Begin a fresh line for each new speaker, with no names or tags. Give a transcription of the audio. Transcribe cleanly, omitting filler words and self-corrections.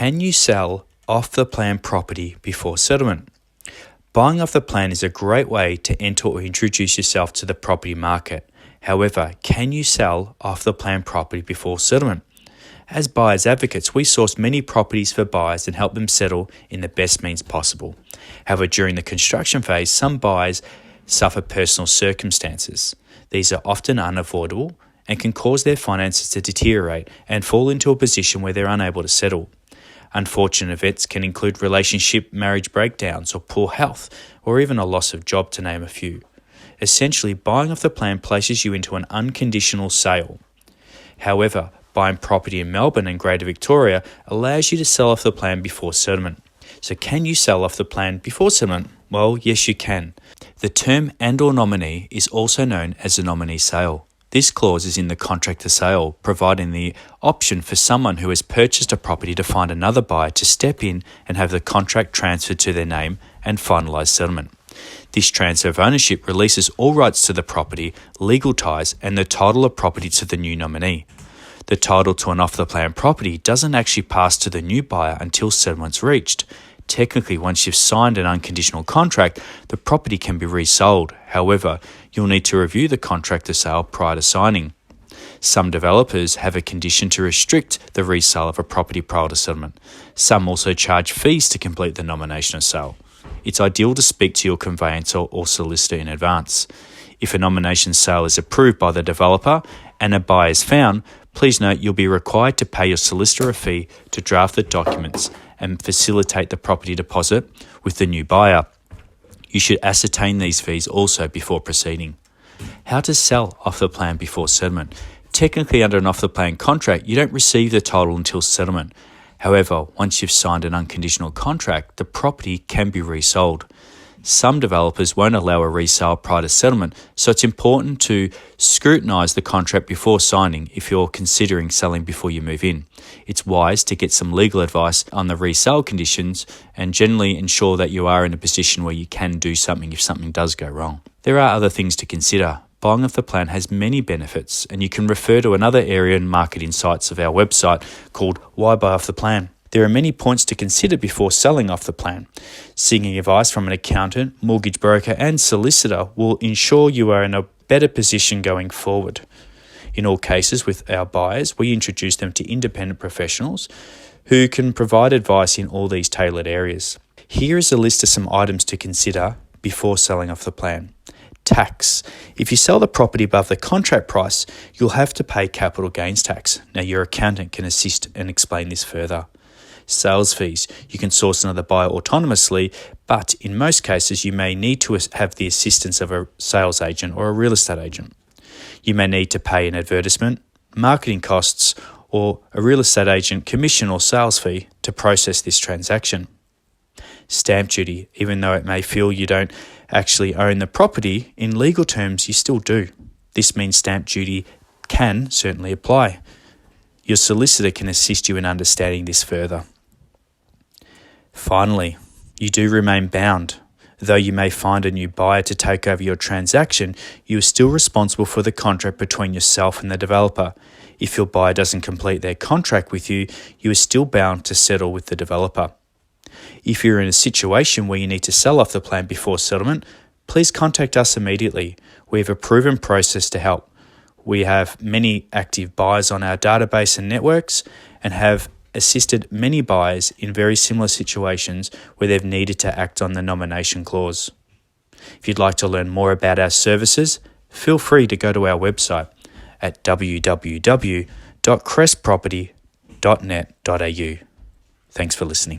Can you sell off the plan property before settlement? Buying off the plan is a great way to enter or introduce yourself to the property market. However, can you sell off the plan property before settlement? As buyers advocates, we source many properties for buyers and help them settle in the best means possible. However, during the construction phase, some buyers suffer personal circumstances. These are often unavoidable and can cause their finances to deteriorate and fall into a position where they're unable to settle. Unfortunate events can include relationship, marriage breakdowns, or poor health, or even a loss of job, to name a few. Essentially, buying off the plan places you into an unconditional sale. However, buying property in Melbourne and Greater Victoria allows you to sell off the plan before settlement. So can you sell off the plan before settlement? Well, yes, you can. The term and/or nominee is also known as a nominee sale. This clause is in the contract to sale, providing the option for someone who has purchased a property to find another buyer to step in and have the contract transferred to their name and finalise settlement. This transfer of ownership releases all rights to the property, legal ties, and the title of property to the new nominee. The title to an off-the-plan property doesn't actually pass to the new buyer until settlement's reached. Technically, once you've signed an unconditional contract, the property can be resold. However, you'll need to review the contract to sale prior to signing. Some developers have a condition to restrict the resale of a property prior to settlement. Some also charge fees to complete the nomination of sale. It's ideal to speak to your conveyancer or solicitor in advance. If a nomination sale is approved by the developer and a buyer is found, please note you'll be required to pay your solicitor a fee to draft the documents and facilitate the property deposit with the new buyer. You should ascertain these fees also before proceeding. How to sell off the plan before settlement? Technically, under an off the plan contract, you don't receive the title until settlement. However, once you've signed an unconditional contract, the property can be resold. Some developers won't allow a resale prior to settlement, so it's important to scrutinise the contract before signing if you're considering selling before you move in. It's wise to get some legal advice on the resale conditions and generally ensure that you are in a position where you can do something if something does go wrong. There are other things to consider. Buying off the plan has many benefits, and you can refer to another area in Market Insights of our website called Why Buy Off the Plan. There are many points to consider before selling off the plan. Seeking advice from an accountant, mortgage broker, and solicitor will ensure you are in a better position going forward. In all cases with our buyers, we introduce them to independent professionals who can provide advice in all these tailored areas. Here is a list of some items to consider before selling off the plan. Tax. If you sell the property above the contract price, you'll have to pay capital gains tax. Now, your accountant can assist and explain this further. Sales fees. You can source another buyer autonomously, but in most cases you may need to have the assistance of a sales agent or a real estate agent. You may need to pay an advertisement, marketing costs, or a real estate agent commission or sales fee to process this transaction. Stamp duty. Even though it may feel you don't actually own the property, in legal terms you still do. This means stamp duty can certainly apply. Your solicitor can assist you in understanding this further. Finally, you do remain bound. Though you may find a new buyer to take over your transaction, you are still responsible for the contract between yourself and the developer. If your buyer doesn't complete their contract with you, you are still bound to settle with the developer. If you're in a situation where you need to sell off the plan before settlement, please contact us immediately. We have a proven process to help. We have many active buyers on our database and networks and have assisted many buyers in very similar situations where they've needed to act on the nomination clause. If you'd like to learn more about our services, feel free to go to our website at www.crestproperty.net.au. Thanks for listening.